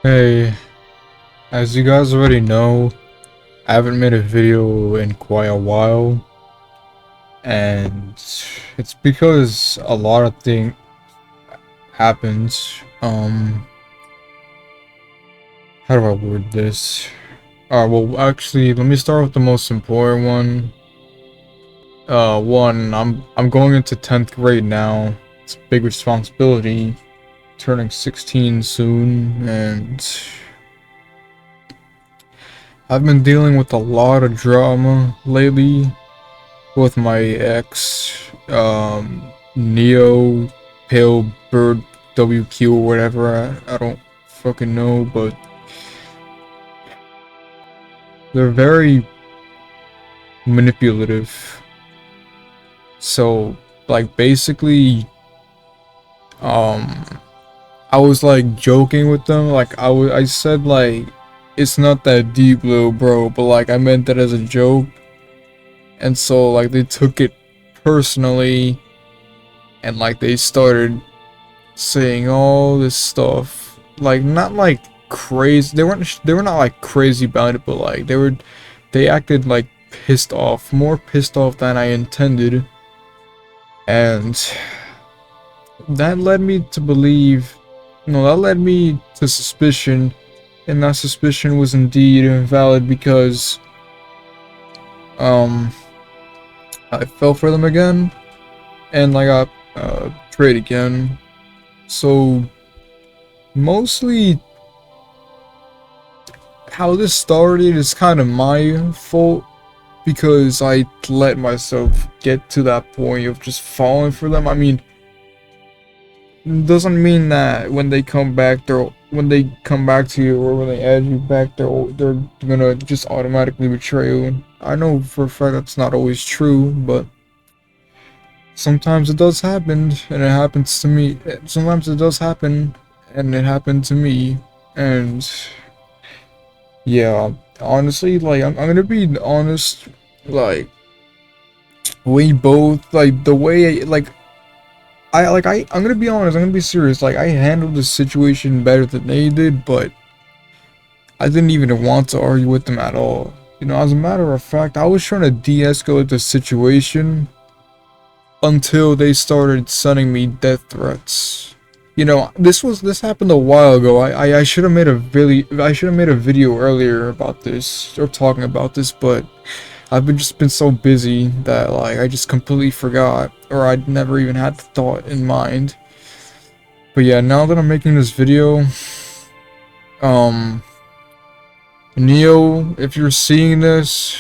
Hey, as you guys already know, I haven't made a video in quite a while, and it's because a lot of things happened. How do I word this? Well, actually, let me start with the most important one. I'm going into 10th grade now. It's a big responsibility, turning 16 soon, and I've been dealing with a lot of drama lately with my ex, Neo, Pale Bird, WQ, or whatever. I don't fucking know, but they're very manipulative. So, like, basically, um, I was like joking with them. Like, I said, like, it's not that deep, little bro, but like, I meant that as a joke. And so, like, they took it personally, and like, they started saying all this stuff, like not like crazy. They were not like crazy about it, but like they acted like pissed off, more pissed off than I intended, and that led me to believe, no, that led me to suspicion, and that suspicion was indeed valid because um I fell for them again, and I got betrayed again. So mostly how this started is kind of my fault because I let myself get to that point of just falling for them. I mean, it doesn't mean that when they come back, when they come back to you or when they add you back, they're gonna just automatically betray you. I know for a fact that's not always true, but sometimes it does happen, and it happens to me. Sometimes it does happen, and it happened to me, and yeah, honestly, like I'm gonna be honest, like we both like the way I'm gonna be honest, I'm gonna be serious. Like I handled the situation better than they did, but I didn't even want to argue with them at all. You know, as a matter of fact, I was trying to de-escalate the situation until they started sending me death threats. You know, this happened a while ago. I should have made a video earlier about this or talking about this, but I've just been so busy that like I just completely forgot, or I'd never even had the thought in mind. But yeah, now that I'm making this video, um, Neo, if you're seeing this,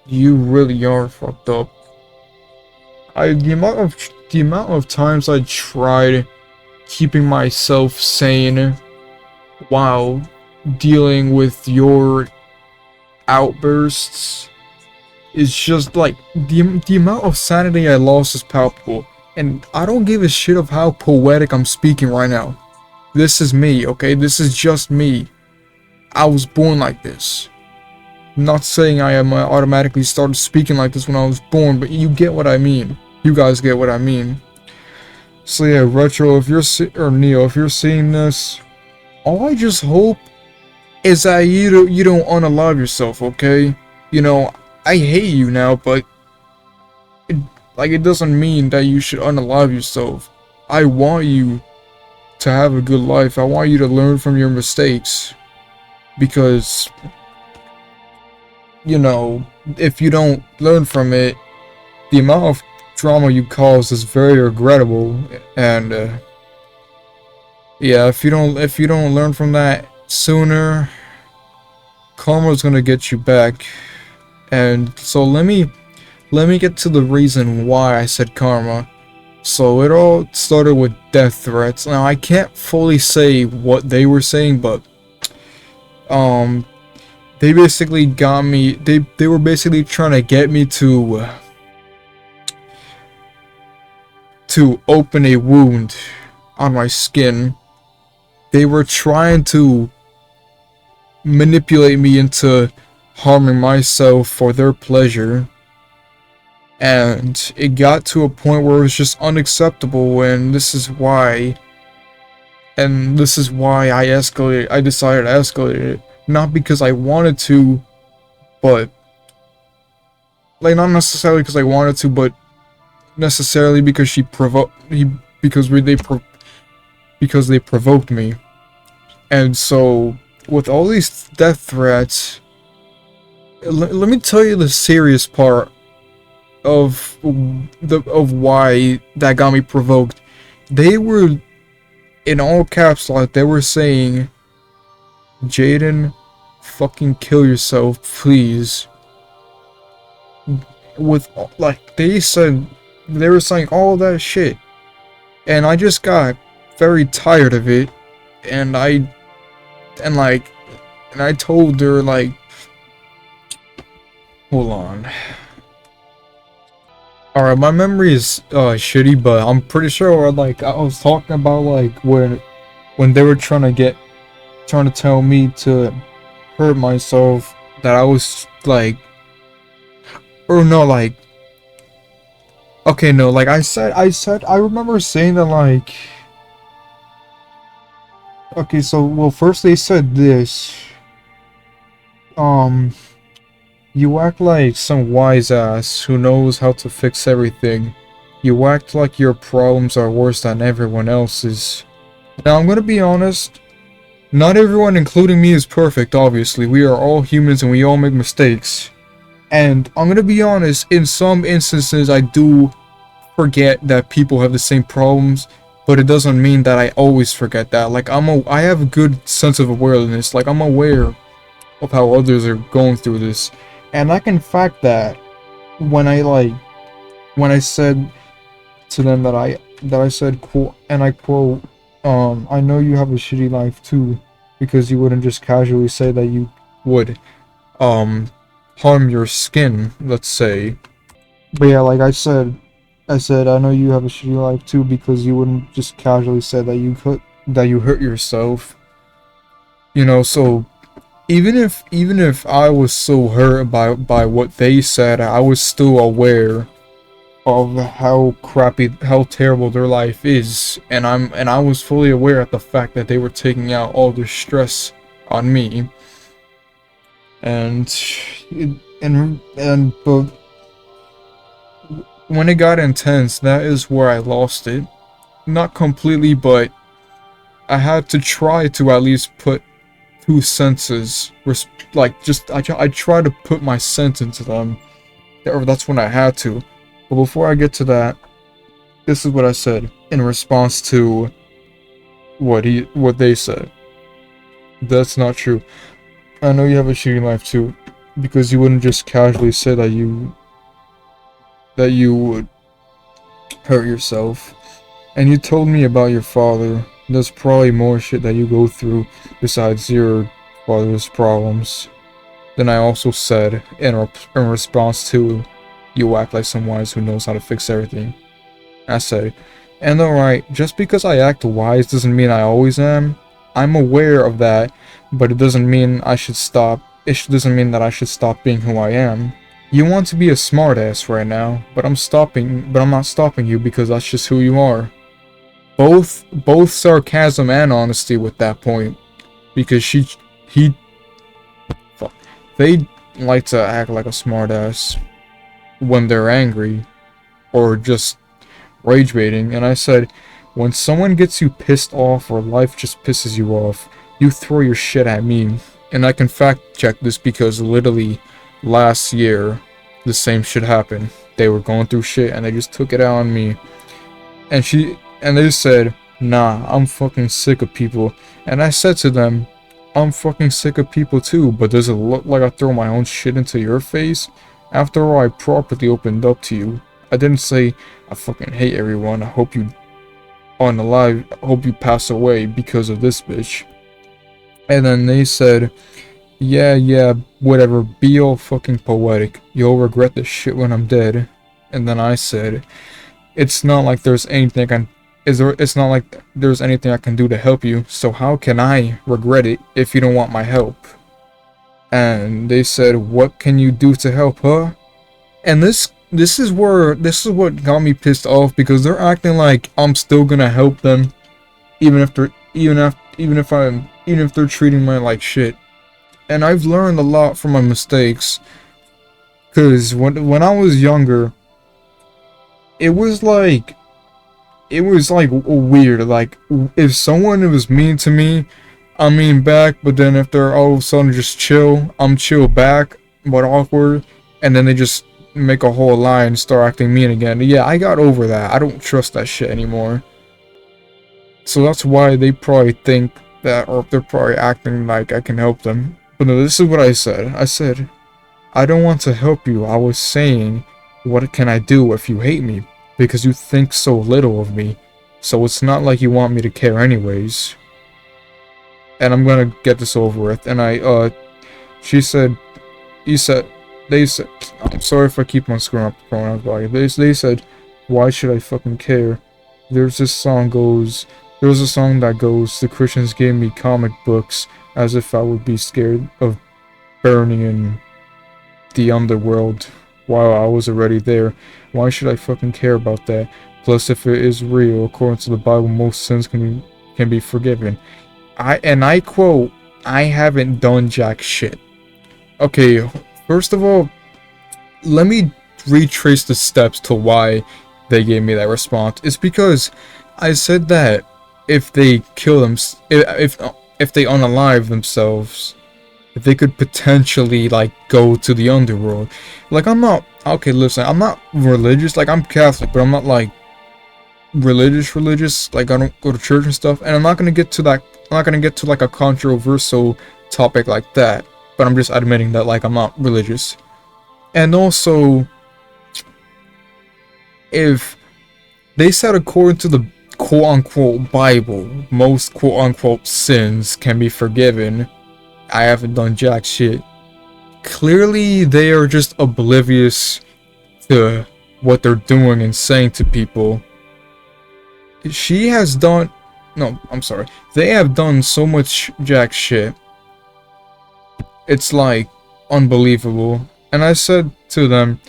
you really are fucked up. The amount of times I tried keeping myself sane while dealing with your outbursts is just like the amount of sanity I lost is palpable, and I don't give a shit of how poetic I'm speaking right now. This is me, okay? This is just me. I was born like this. I'm not saying I am automatically started speaking like this when I was born, but you get what I mean. You guys get what I mean. So yeah, Retro, if you're or Neo, if you're seeing this, all I just hope is that you don't unalive yourself, okay? You know, I hate you now, but it doesn't mean that you should unalive yourself. I want you to have a good life. I want you to learn from your mistakes, because you know, if you don't learn from it, the amount of drama you cause is very regrettable, and yeah, if you don't learn from that sooner, karma's gonna get you back. And so let me get to the reason why I said karma. So it all started with death threats. Now I can't fully say what they were saying, but they basically got me, they were basically trying to get me to open a wound on my skin. They were trying to manipulate me into harming myself for their pleasure, and it got to a point where it was just unacceptable, and this is why And this is why I decided to escalate it. Not because I wanted to, but like not necessarily because I wanted to, but necessarily because because because they provoked me. And so with all these death threats, let me tell you the serious part of why that got me provoked. They were in all caps, like they were saying, "Jaden, fucking kill yourself, please." With like they were saying all that shit, and I just got very tired of it, and and like and I told her like, hold on. Alright, my memory is shitty, but I'm pretty sure like I was talking about like when they were trying to tell me to hurt myself, that I was like, or no, like, okay, no, like I remember saying that like, okay, so well first they said this, you act like some wise ass who knows how to fix everything. You act like your problems are worse than everyone else's. Now I'm gonna be honest, not everyone, including me, is perfect, obviously. We are all humans and we all make mistakes. And I'm gonna be honest, in some instances I do forget that people have the same problems, but it doesn't mean that I always forget that. Like I have a good sense of awareness, like I'm aware of how others are going through this. And I can fact that when I said to them that I said, quote, and I quote, I know you have a shitty life too, because you wouldn't just casually say that you would harm your skin, let's say. But yeah, like I said I know you have a shitty life too, because you wouldn't just casually say that you hurt yourself. You know, so even if I was so hurt by what they said, I was still aware of how terrible their life is, and I was fully aware of the fact that they were taking out all their stress on me. And but when it got intense, that is where I lost it. Not completely, but I had to try to at least put two senses, like just I try to put my sense into them, or that's when I had to. But before I get to that, this is what I said in response to what they said. That's not true. I know you have a shitty life too, because you wouldn't just casually say that you would hurt yourself. And you told me about your father. There's probably more shit that you go through besides your father's problems. Then I also said, in response to, you act like some wise who knows how to fix everything. I said, and alright, just because I act wise doesn't mean I always am. I'm aware of that, but it doesn't mean I should stop. It doesn't mean that I should stop being who I am. You want to be a smartass right now, but I'm not stopping you because that's just who you are. Both sarcasm and honesty with that point, because they like to act like a smartass when they're angry or just rage baiting. And I said, when someone gets you pissed off or life just pisses you off, you throw your shit at me. And I can fact check this because literally last year the same shit happened. They were going through shit and they just took it out on me. And they said, nah, I'm fucking sick of people. And I said to them, I'm fucking sick of people too, but does it look like I throw my own shit into your face? After all, I properly opened up to you. I didn't say, I fucking hate everyone, I hope you pass away because of this bitch. And then they said, yeah, whatever, be all fucking poetic. You'll regret this shit when I'm dead. And then I said, it's not like there's anything I can do to help you, so how can I regret it if you don't want my help? And they said, what can you do to help, huh? And this is what got me pissed off, because they're acting like I'm still gonna help them even even if they're treating me like shit. And I've learned a lot from my mistakes. Cause when I was younger, it was like weird. Like if someone was mean to me, I mean back. But then if they're all of a sudden just chill, I'm chill back, but awkward. And then they just make a whole lie and start acting mean again. Yeah, I got over that. I don't trust that shit anymore. So that's why they probably think that, or they're probably acting like I can help them. But no, this is what I said. I said, I don't want to help you. I was saying, what can I do if you hate me? Because you think so little of me. So it's not like you want me to care anyways. And I'm gonna get this over with. And she said, they said, I'm sorry if I keep on screwing up the pronouns, but they said, why should I fucking care? There's a song that goes, the Christians gave me comic books as if I would be scared of burning in the underworld while I was already there. Why should I fucking care about that? Plus, if it is real, according to the Bible, most sins can be forgiven. I quote, I haven't done jack shit. Okay, first of all, let me retrace the steps to why they gave me that response. It's because I said that if they kill them, if they unalive themselves, they could potentially like go to the underworld. Like I'm not okay. Listen, I'm not religious. Like I'm Catholic, but I'm not like religious. Like I don't go to church and stuff. And I'm not gonna get to that. I'm not gonna get to like a controversial topic like that. But I'm just admitting that like I'm not religious. And also, if they said according to the quote-unquote Bible, most quote-unquote sins can be forgiven, I haven't done jack shit. Clearly, they are just oblivious to what they're doing and saying to people. She has done... No, I'm sorry. They have done so much jack shit. It's like unbelievable. And I said to them,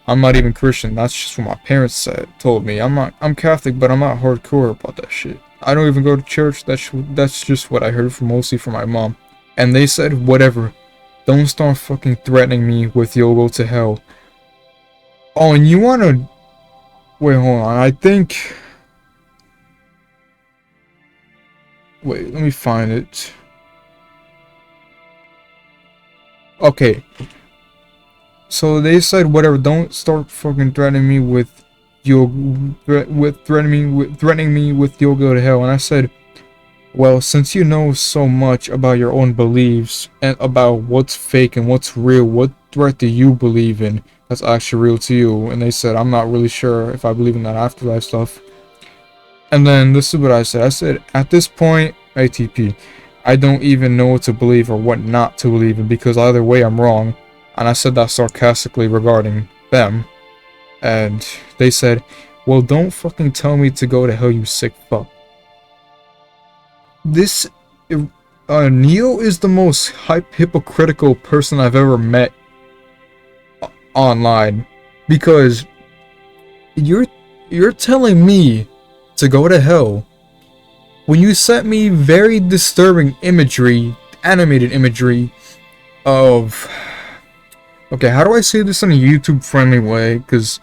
I'm not even Christian. That's just what my parents told me. I'm Catholic, but I'm not hardcore about that shit. I don't even go to church. That's just what I heard mostly from my mom. And they said, whatever. Don't start fucking threatening me with you'll go to hell. Oh, and you wanna... Wait, hold on. I think... Wait, let me find it. Okay. So they said, whatever, don't start fucking threatening me with threatening me with you'll go to hell. And I said, well, since you know so much about your own beliefs and about what's fake and what's real, what threat do you believe in that's actually real to you? And they said, I'm not really sure if I believe in that afterlife stuff. And then this is what I said. I said, at this point, ATP, I don't even know what to believe or what not to believe in, because either way I'm wrong. And I said that sarcastically regarding them. And they said, well, don't fucking tell me to go to hell, you sick fuck. This... Neo is the most hypocritical person I've ever met online. Because you're telling me to go to hell when you sent me very disturbing imagery, animated imagery of... Okay, how do I say this in a YouTube friendly way? Because,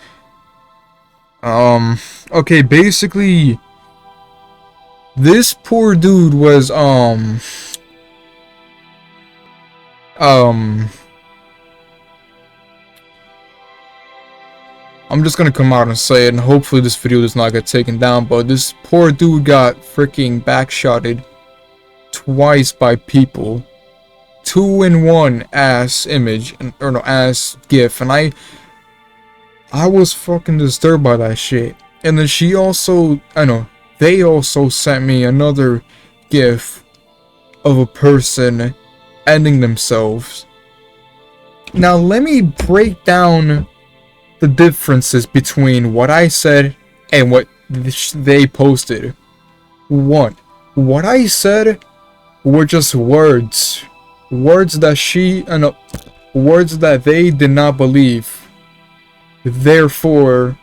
okay, basically, this poor dude was, I'm just gonna come out and say it, and hopefully this video does not get taken down, but this poor dude got freaking backshotted twice by people. 2-in-1 ass image, or no, ass gif, and I was fucking disturbed by that shit. And then she also, they also sent me another gif of a person ending themselves. Now let me break down the differences between what I said and what they posted. One, what I said were just words. Words that words that they did not believe. Therefore,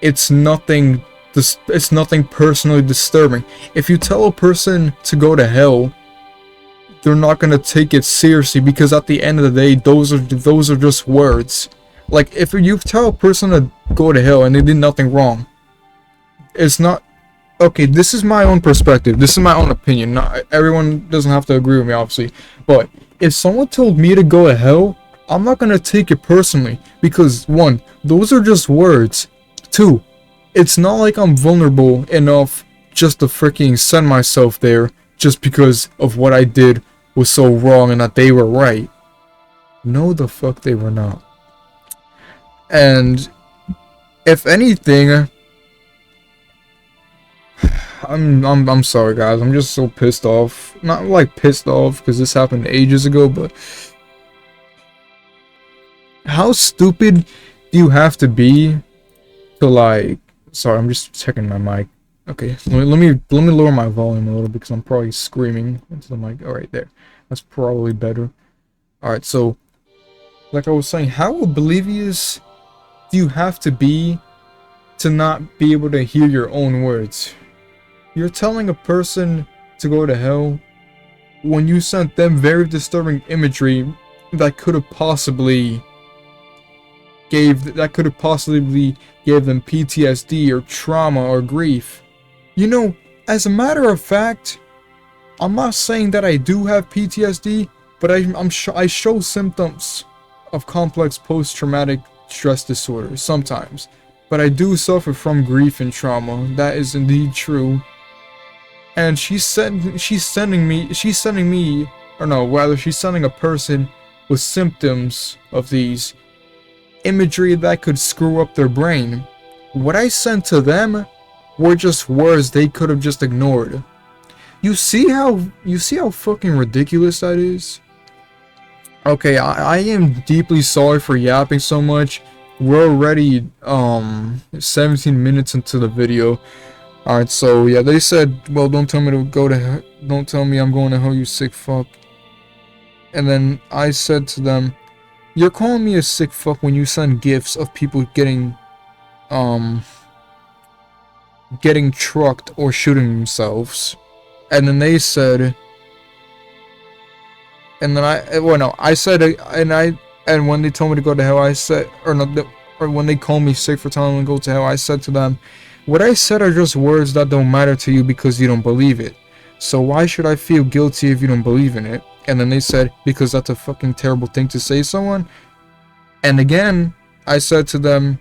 it's nothing this, it's nothing personally disturbing. If you tell a person to go to hell, they're not gonna take it seriously, because at the end of the day, those are just words. Like, if you tell a person to go to hell and they did nothing wrong, it's not okay. This is my own perspective. This is my own opinion. Not everyone doesn't have to agree with me, obviously. But if someone told me to go to hell, I'm not gonna take it personally, because one, those are just words. Two, it's not like I'm vulnerable enough just to freaking send myself there just because of what I did was so wrong and that they were right. No, the fuck they were not. And if anything, I'm sorry guys, I'm just so pissed off. Not like pissed off because this happened ages ago, but how stupid do you have to be to, like, sorry, I'm just checking my mic. Okay, let me lower my volume a little because I'm probably screaming into the mic. All right, there. That's probably better. All right, so like I was saying, how oblivious do you have to be to not be able to hear your own words? You're telling a person to go to hell when you sent them very disturbing imagery that could have possibly gave them PTSD or trauma or grief. You know, as a matter of fact, I'm not saying that I do have PTSD, but I show symptoms of complex post-traumatic stress disorder sometimes. But I do suffer from grief and trauma. That is indeed true. And she's sending a person with symptoms of these imagery that could screw up their brain. What I sent to them were just words they could have just ignored. You see how fucking ridiculous that is? Okay, I am deeply sorry for yapping so much. We're already 17 minutes into the video. Alright, so yeah, they said, well, don't tell me I'm going to hell, you sick fuck. And then I said to them, you're calling me a sick fuck when you send gifs of people getting trucked or shooting themselves. And then they said, and then and when they told me to go to hell, I said, or when they called me sick for telling them to go to hell, I said to them, what I said are just words that don't matter to you because you don't believe it. So why should I feel guilty if you don't believe in it? And then they said, because that's a fucking terrible thing to say to someone. And again, I said to them,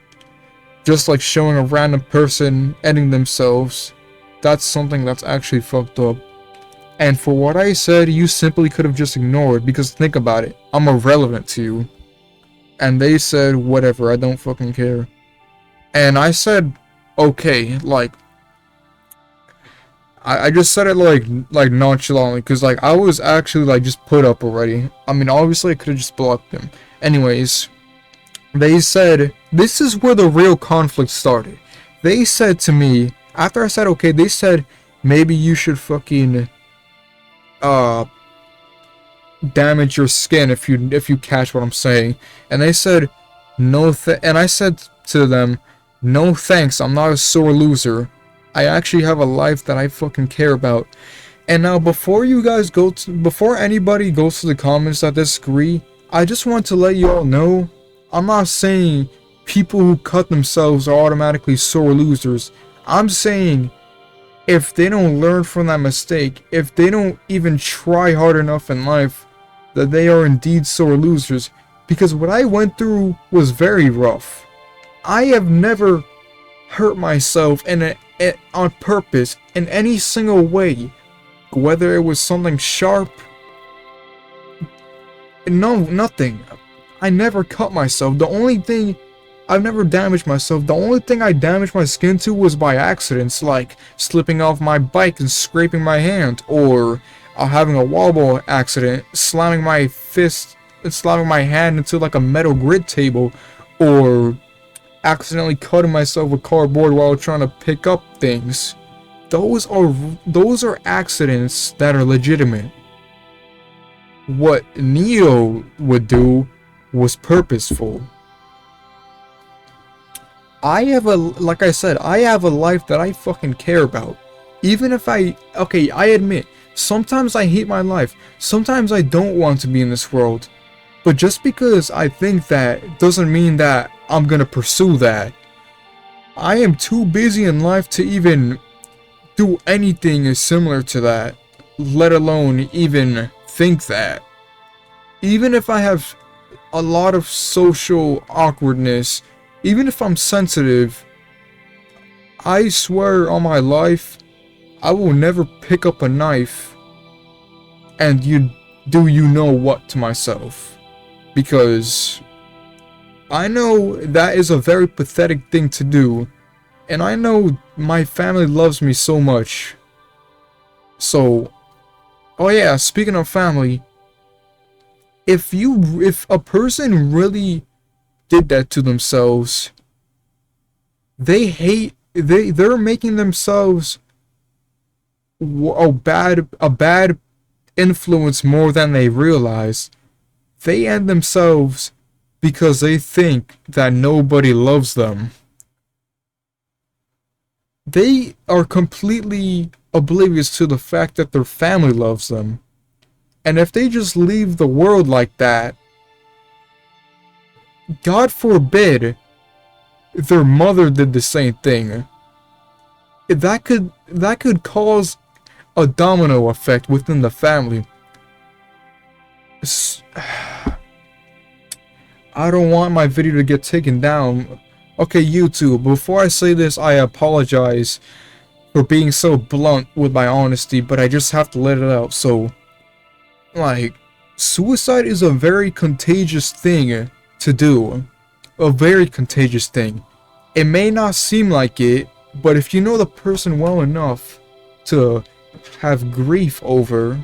just like showing a random person ending themselves, that's something that's actually fucked up. And for what I said, you simply could have just ignored, because think about it, I'm irrelevant to you. And they said, whatever, I don't fucking care. And I said, okay, like, I just said it like nonchalantly, because like I was actually like just put up already. I mean, obviously I could have just blocked them. Anyways, they said, this is where the real conflict started. They said to me, after I said okay, they said, maybe you should fucking damage your skin if you catch what I'm saying. And they said, no and I said to them, no thanks, I'm not a sore loser. I actually have a life that I fucking care about. And now before anybody goes to the comments that disagree, I just want to let you all know, I'm not saying people who cut themselves are automatically sore losers. I'm saying if they don't learn from that mistake, if they don't even try hard enough in life, that they are indeed sore losers. Because what I went through was very rough. I have never hurt myself on purpose in any single way, whether it was something sharp. No, nothing. I never cut myself. I've never damaged myself. The only thing I damaged my skin to was by accidents, like slipping off my bike and scraping my hand, or having a wobble accident, slamming my hand into like a metal grid table, or accidentally cutting myself with cardboard while trying to pick up things. Those are accidents that are legitimate. What Neo would do was purposeful. I have a, like I said, I have a life that I fucking care about. Even if okay, I admit, sometimes I hate my life. Sometimes I don't want to be in this world. But just because I think that doesn't mean that I'm gonna pursue that. I am too busy in life to even do anything similar to that, let alone even think that. Even if I have a lot of social awkwardness, even if I'm sensitive, I swear on my life, I will never pick up a knife and you know what to myself. Because I know that is a very pathetic thing to do, and I know my family loves me so much. So, oh yeah, speaking of family, if a person really did that to themselves, they're making themselves a bad influence more than they realize. They end themselves because they think that nobody loves them. They are completely oblivious to the fact that their family loves them. And if they just leave the world like that, God forbid their mother did the same thing. That could cause a domino effect within the family. I don't want my video to get taken down. Okay, YouTube, before I say this, I apologize for being so blunt with my honesty, but I just have to let it out. So, like, suicide is a very contagious thing to do. A very contagious thing. It may not seem like it, but if you know the person well enough to have grief over,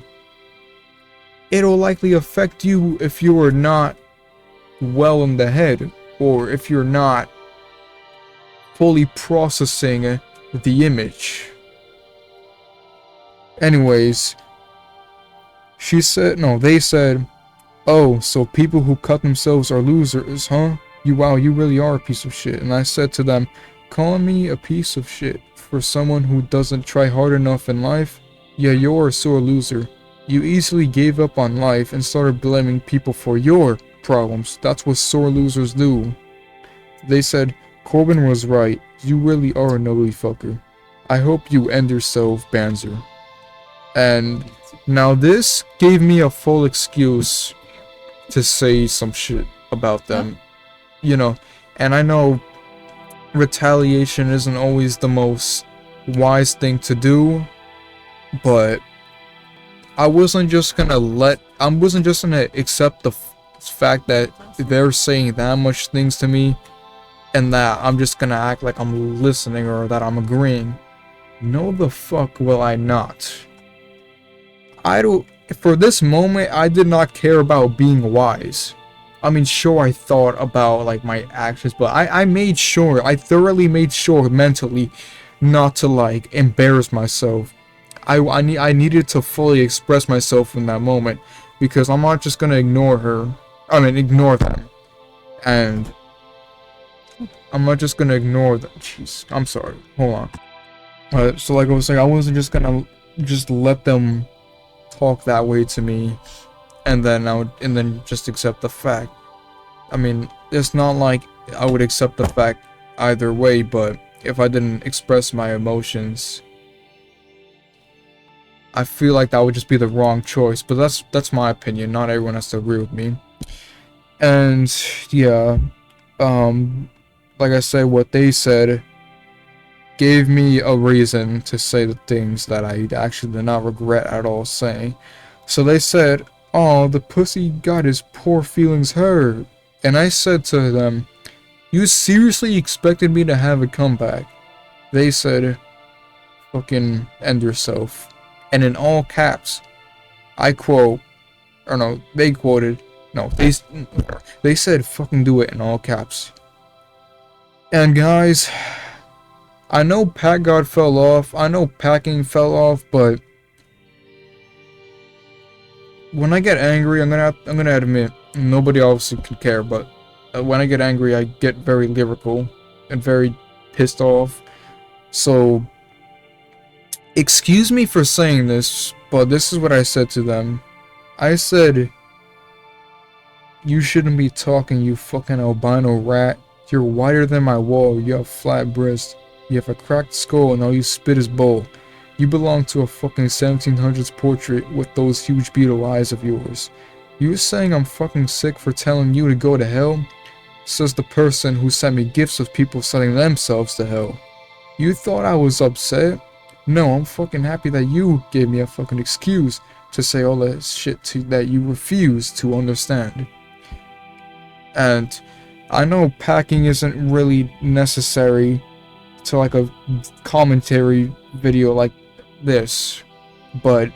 it'll likely affect you if you are not well in the head, or if you're not fully processing the image. Anyways, they said, oh, so people who cut themselves are losers, huh? You really are a piece of shit. And I said to them, calling me a piece of shit for someone who doesn't try hard enough in life? Yeah, you're a sore loser. You easily gave up on life and started blaming people for your problems. That's what sore losers do. They said, Corbin was right. You really are a ugly fucker. I hope you end yourself, Banzer. And now this gave me a full excuse to say some shit about them. You know, and I know retaliation isn't always the most wise thing to do, but I wasn't just gonna accept the fact that they're saying that much things to me and that I'm just gonna act like I'm listening or that I'm agreeing. No, the fuck will I not. For this moment, I did not care about being wise. I mean, sure, I thought about like my actions, but I thoroughly made sure mentally not to like embarrass myself. I needed to fully express myself in that moment, because I'm not just gonna ignore them, and I'm not just gonna ignore them. Jeez, I'm sorry. Hold on. So like I was saying, I wasn't just gonna just let them talk that way to me, and then just accept the fact. I mean, it's not like I would accept the fact either way, but if I didn't express my emotions, I feel like that would just be the wrong choice. But that's my opinion. Not everyone has to agree with me. And yeah, like I said, what they said gave me a reason to say the things that I actually did not regret at all saying. So they said, "Oh, the pussy got his poor feelings hurt." And I said to them, "You seriously expected me to have a comeback?" They said, "Fucking end yourself." And in all caps, I quote, or no, they quoted, no, they said, "Fucking do it," in all caps. And guys, I know Pack God fell off, I know packing fell off, but when I get angry, I'm gonna admit, nobody obviously could care, but when I get angry, I get very lyrical. and very pissed off. So, excuse me for saying this, but this is what I said to them. I said, you shouldn't be talking, you fucking albino rat. You're whiter than my wall, you have flat breasts, you have a cracked skull, and all you spit is bull. You belong to a fucking 1700s portrait with those huge beetle eyes of yours. You saying I'm fucking sick for telling you to go to hell? Says the person who sent me gifts of people sending themselves to hell. You thought I was upset? No, I'm fucking happy that you gave me a fucking excuse to say all that shit that you refuse to understand. And I know packing isn't really necessary to like a commentary video like this, but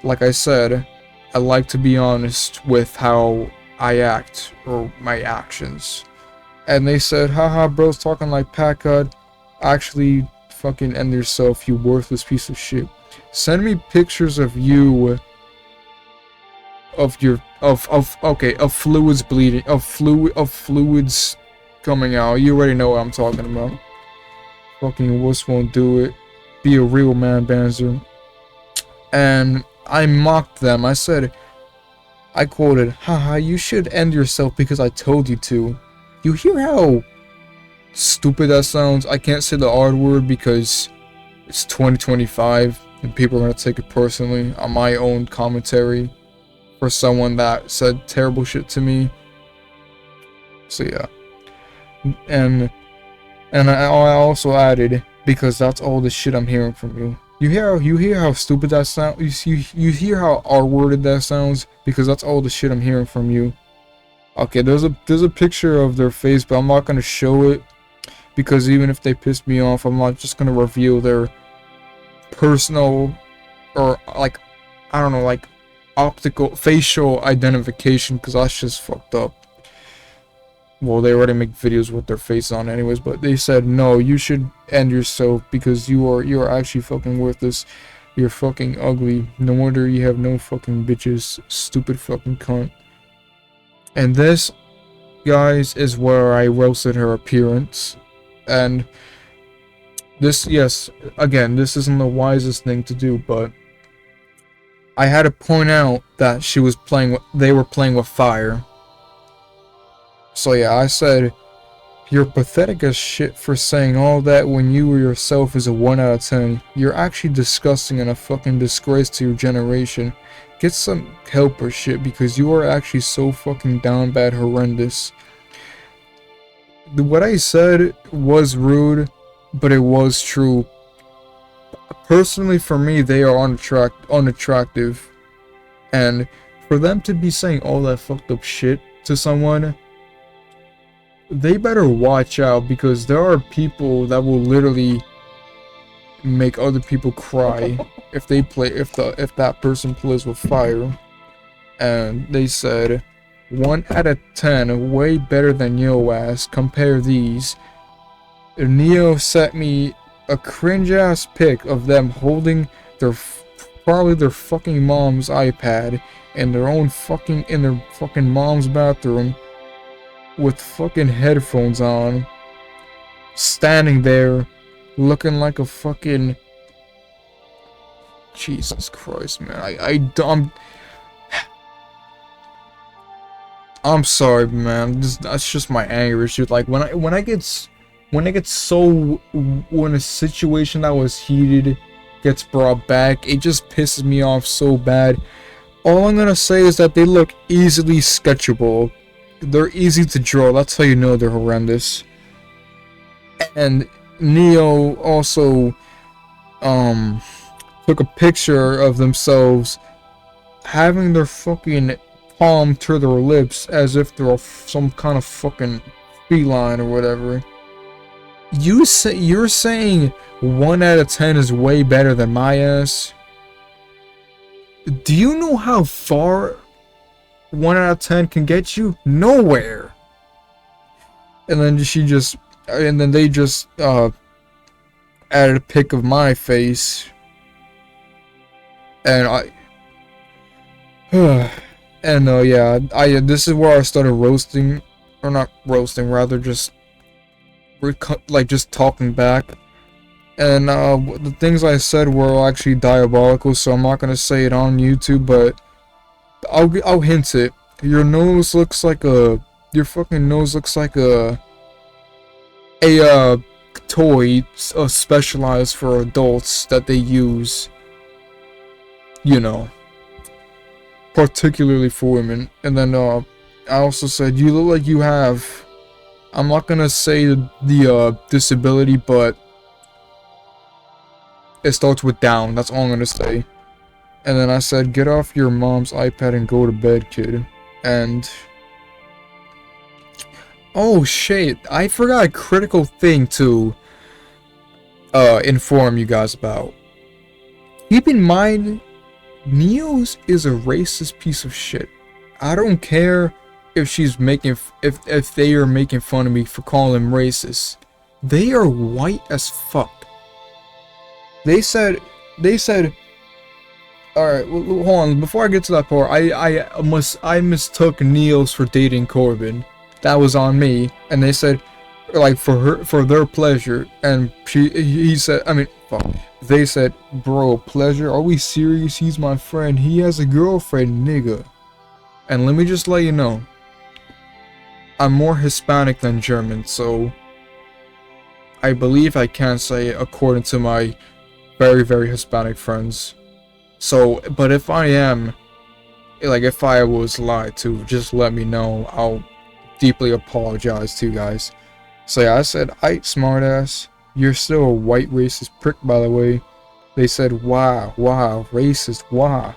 like I said, I like to be honest with how I act or my actions. And they said, haha, bro's talking like pack cut. Actually fucking end yourself, you worthless piece of shit. Send me pictures of you of fluids bleeding, of fluids coming out. You already know what I'm talking about. Fucking wuss won't do it. Be a real man, Banzer. And I mocked them. I said, I quoted, haha, you should end yourself because I told you to. You hear how stupid that sounds? I can't say the R word because it's 2025 and people are going to take it personally on my own commentary for someone that said terrible shit to me. So yeah. And I also added, because that's all the shit I'm hearing from you. You hear how stupid that sounds? You hear how R-worded that sounds? Because that's all the shit I'm hearing from you. Okay, there's a picture of their face, but I'm not gonna show it because even if they piss me off, I'm not just gonna reveal their personal or like, I don't know, like optical facial identification, because that's just fucked up. Well, they already make videos with their face on anyways, but they said no, you should end yourself because you are actually fucking worthless. You're fucking ugly. No wonder you have no fucking bitches. Stupid fucking cunt. And this, guys, is where I roasted her appearance. And this, yes, again, this isn't the wisest thing to do, but I had to point out that they were playing with fire. So yeah, I said, you're pathetic as shit for saying all that when you yourself is a 1 out of 10. You're actually disgusting and a fucking disgrace to your generation. Get some help or shit, because you are actually so fucking down bad horrendous. What I said was rude, but it was true. Personally, for me, they are unattractive. And for them to be saying all that fucked up shit to someone, they better watch out, because there are people that will literally make other people cry if that person plays with fire. And they said 1 out of 10, way better than Neozz. Compare these. Neo sent me a cringe ass pic of them holding probably their fucking mom's iPad in their fucking mom's bathroom with fucking headphones on, standing there looking like a fucking Jesus Christ, man. I'm sorry, man. That's just my anger issue. Like when a situation that was heated gets brought back, it just pisses me off so bad. All I'm gonna say is that they look easily sketchable. They're easy to draw. That's how you know they're horrendous. And Neo also took a picture of themselves having their fucking palm to their lips as if they're some kind of fucking feline or whatever. You're saying 1 out of 10 is way better than my ass? Do you know how far 1 out of 10 can get you? Nowhere. And then they just added a pic of my face, and yeah, this is where I started roasting, or not roasting, rather just like just talking back. And the things I said were actually diabolical, so I'm not gonna say it on YouTube, but I'll hint it. Your nose looks like your fucking nose looks like a toy specialized for adults that they use, you know, particularly for women. And then I also said you look like you have, I'm not gonna say the disability, but it starts with down. That's all I'm gonna say. And then I said, get off your mom's iPad and go to bed, kid. And oh shit, I forgot a critical thing to inform you guys about. Keep in mind, Neozz is a racist piece of shit. I don't care if she's making if they are making fun of me for calling them racist. They are white as fuck. They said alright, well, hold on, before I get to that part, I mistook Neozz for dating Corbin. That was on me, and they said, like, for their pleasure, and he said, I mean, fuck, they said, bro, pleasure, are we serious? He's my friend, he has a girlfriend, nigga. And let me just let you know, I'm more Hispanic than German, so I believe I can say it according to my very, very Hispanic friends. So, but if I am, like, if I was lied to, just let me know. I'll deeply apologize to you guys. So yeah, I said, "Aight, smartass, you're still a white racist prick, by the way." They said, wow, racist, wow.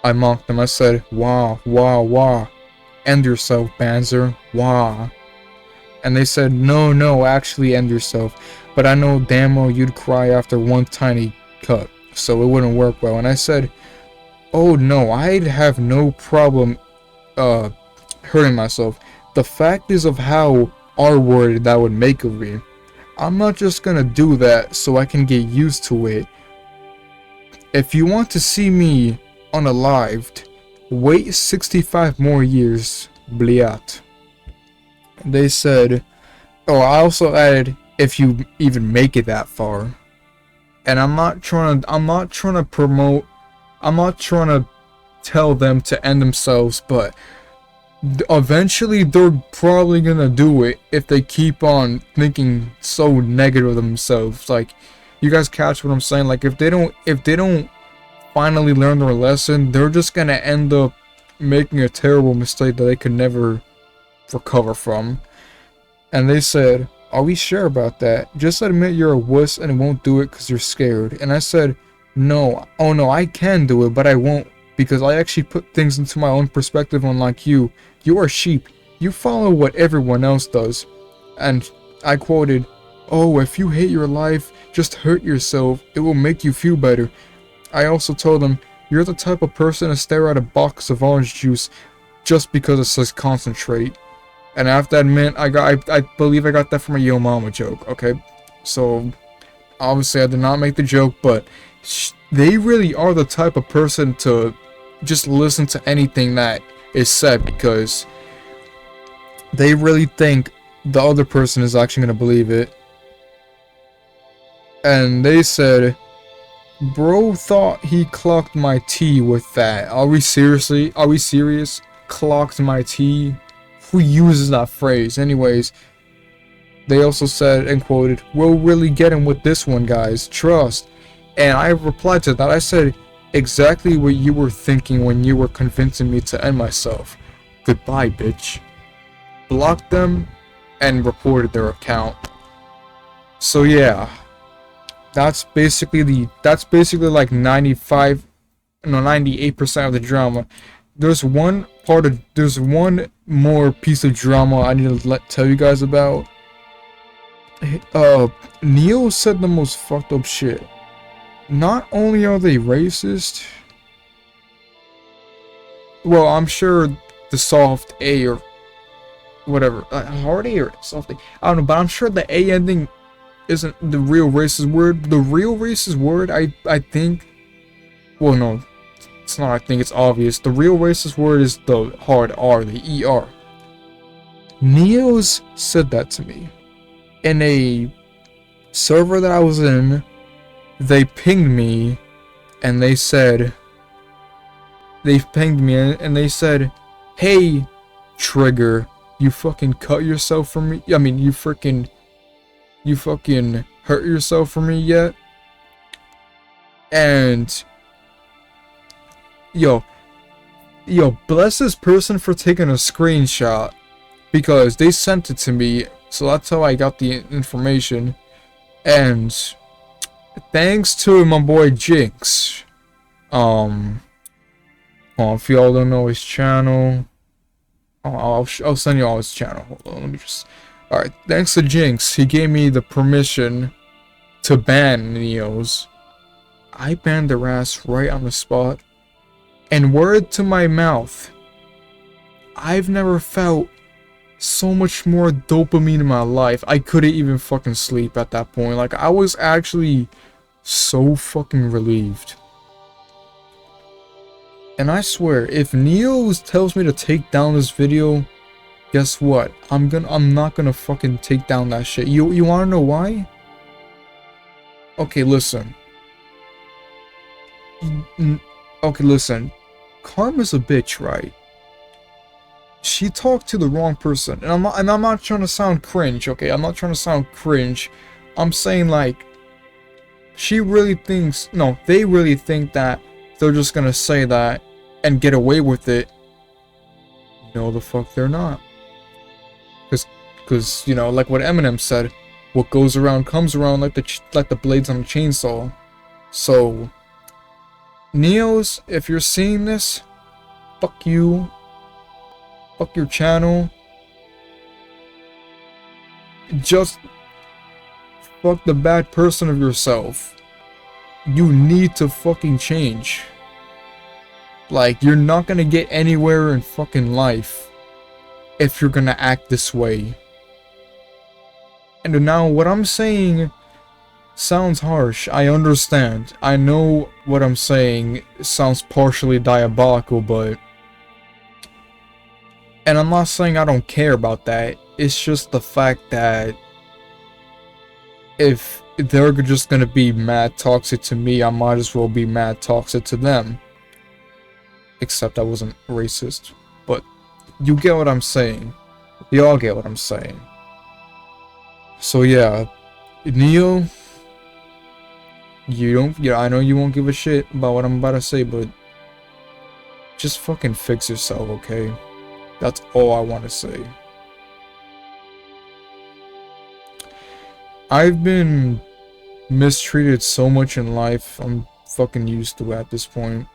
I mocked them. I said, wow. End yourself, Banzer, wow. And they said, no, actually end yourself. But I know damn well you'd cry after one tiny cut, so it wouldn't work well. And I said, oh no, I'd have no problem hurting myself. The fact is of how R-worded that would make of me. I'm not just gonna do that so I can get used to it. If you want to see me unalived, wait 65 more years, bliat. They said, oh, I also added, if you even make it that far. And I'm not trying to promote, I'm not trying to tell them to end themselves, but eventually they're probably gonna do it if they keep on thinking so negative of themselves. Like, you guys catch what I'm saying? Like, if they don't finally learn their lesson, they're just gonna end up making a terrible mistake that they could never recover from. And they said, are we sure about that? Just admit you're a wuss and won't do it because you're scared. And I said, no, oh no, I can do it, but I won't, because I actually put things into my own perspective, unlike you. You are sheep. You follow what everyone else does. And I quoted, oh, if you hate your life, just hurt yourself. It will make you feel better. I also told them, you're the type of person to stare at a box of orange juice just because it says concentrate. And I have to admit, I believe I got that from a Yo Mama joke, okay? So, obviously I did not make the joke, but they really are the type of person to just listen to anything that is said, because they really think the other person is actually going to believe it. And they said, bro thought he clocked my tea with that. Are we serious? Clocked my tea? Who uses that phrase? Anyways, they also said and quoted, we'll really get him with this one, guys, trust. And I replied to that. I said exactly what you were thinking when you were convincing me to end myself. Goodbye, bitch. Blocked them and reported their account. So yeah, that's basically like 98% of the drama. There's one more piece of drama I need to tell you guys about. Neozz said the most fucked up shit. Not only are they racist, well, I'm sure the soft A or whatever, hard A or soft A, I don't know, but I'm sure the A ending isn't the real racist word. The real racist word, I think, well, no, it's not, I think it's obvious. The real racist word is the hard R, the ER. Neozz said that to me. in a server that I was in, they pinged me and they said, hey, Trigger, you fucking cut yourself for me? I mean, you fucking hurt yourself for me yet? And yo, bless this person for taking a screenshot, because they sent it to me, so that's how I got the information. And thanks to my boy Jinx, if y'all don't know his channel, I'll send you all his channel. Hold on, let me just. All right, thanks to Jinx, he gave me the permission to ban Neozz. I banned their ass right on the spot. And word to my mouth, I've never felt so much more dopamine in my life. I couldn't even fucking sleep at that point. Like, I was actually so fucking relieved. And I swear, if Neozz tells me to take down this video, guess what? I'm not gonna fucking take down that shit. You wanna know why? Okay, listen. Okay, listen. Karma's a bitch, right? She talked to the wrong person, and I'm not trying to sound cringe, okay? I'm not trying to sound cringe. I'm saying, like, she really thinks, no, they really think that they're just gonna say that and get away with it. No, the fuck they're not. Cause you know, like what Eminem said, what goes around comes around, like the blades on a chainsaw. So, Neozz, if you're seeing this, fuck you. Fuck your channel. Just fuck the bad person of yourself. You need to fucking change. Like, you're not gonna get anywhere in fucking life if you're gonna act this way. And now what I'm saying sounds harsh. I understand. I know what I'm saying sounds partially diabolical, but... And I'm not saying I don't care about that. It's just the fact that if they're just gonna be mad toxic to me, I might as well be mad toxic to them. Except I wasn't racist. But you get what I'm saying. You all get what I'm saying. So yeah, Neo, I know you won't give a shit about what I'm about to say, but just fucking fix yourself, okay? That's all I want to say. I've been mistreated so much in life, I'm fucking used to it at this point.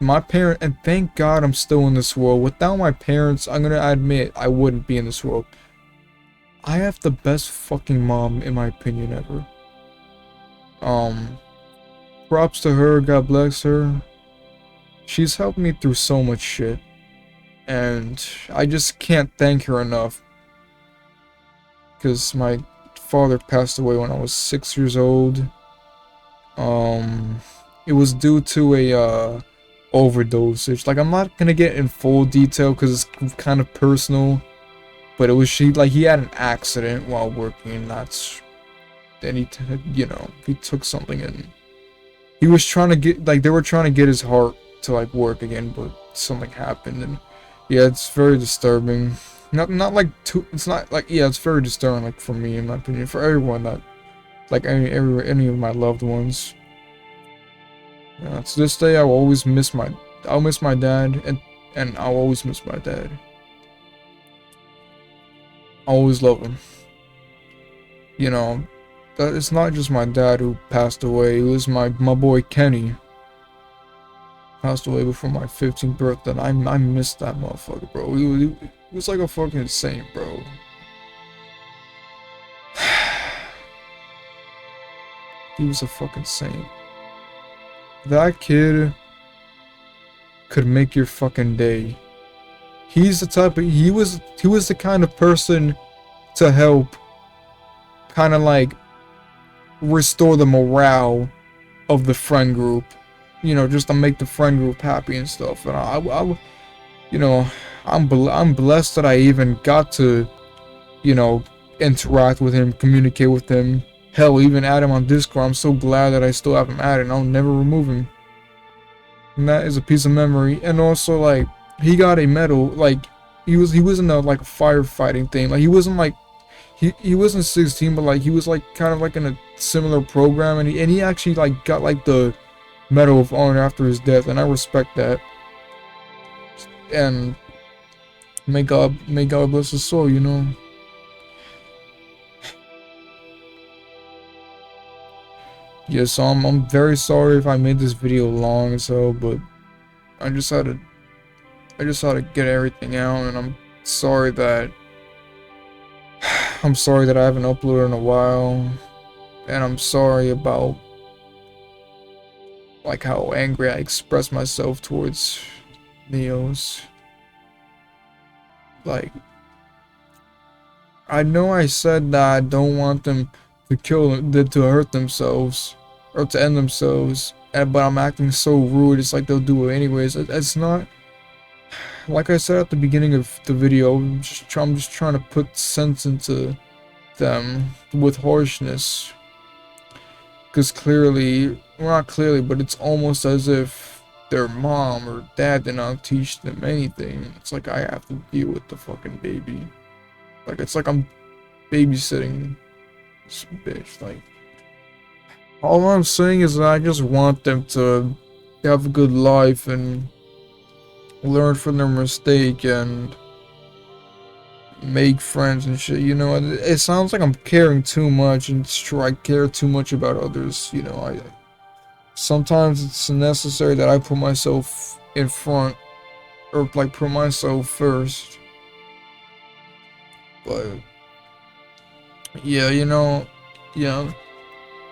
My parent, and thank God I'm still in this world. Without my parents, I'm gonna admit I wouldn't be in this world. I have the best fucking mom, in my opinion, ever. Props to her, God bless her. She's helped me through so much shit. And I just can't thank her enough. Because my father passed away when I was 6 years old. It was due to a overdosage. Like, I'm not gonna get in full detail because it's kind of personal. But it was he had an accident while working, and that's... Then he took something and... He was trying to get, like, they were trying to get his heart to, like, work again, but something happened, and... Yeah, it's very disturbing. Not like too... It's not, like, yeah, it's very disturbing, like, for me, in my opinion. For everyone that... Like, any of my loved ones. Yeah, to this day, I will always miss my... I'll miss my dad, and I'll always miss my dad. I always love him. You know, that it's not just my dad who passed away. It was my boy Kenny. Passed away before my 15th birthday. And I missed that motherfucker, bro. He was like a fucking saint, bro. He was a fucking saint. That kid could make your fucking day. He's the type of, he was the kind of person to help kind of like restore the morale of the friend group, you know, just to make the friend group happy and stuff. And I you know, I'm blessed that I even got to, you know, interact with him, communicate with him. Hell, even add him on Discord. I'm so glad that I still have him added. I'll never remove him. And that is a piece of memory. And also, like, he got a medal. Like, he was in a like firefighting thing. Like, he wasn't like he wasn't 16, but like he was like kind of like in a similar program, and he actually like got like the Medal of Honor after his death, and I respect that. And may God bless his soul, you know. Yeah, so I'm very sorry if I made this video long, so, but I just had to get everything out, and I'm sorry that I haven't uploaded in a while, and I'm sorry about like how angry I express myself towards Neozz. Like, I know I said that I don't want them to to hurt themselves or to end themselves, but I'm acting so rude. It's like they'll do it anyways. It's not like I said at the beginning of the video. I'm just trying to put sense into them with harshness, because clearly, well, not clearly, but it's almost as if their mom or dad did not teach them anything. It's like I have to deal with the fucking baby. Like, it's like I'm babysitting this bitch. Like, all I'm saying is that I just want them to have a good life and learn from their mistake and make friends and shit. You know, it sounds like I'm caring too much, and it's true, I care too much about others. You know, I sometimes it's necessary that I put myself in front, or like put myself first. But yeah, you know, yeah.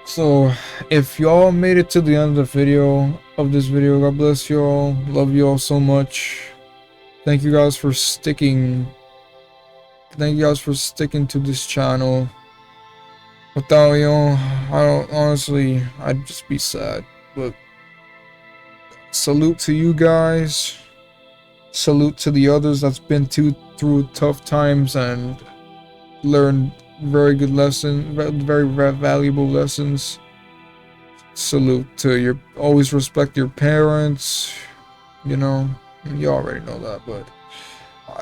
So if y'all made it to the end of this video, God bless y'all. Love y'all so much. Thank you guys for sticking. Thank you guys for sticking to this channel. Without y'all, honestly, I'd just be sad. But salute to you guys. Salute to the others that's been through tough times and learned very good lessons, very valuable lessons. Salute to always respect your parents. You know, you already know that. But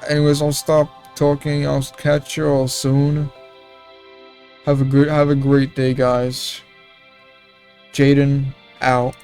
anyways, I'll stop talking. I'll catch you all soon. Have a great day, guys. Jaden out.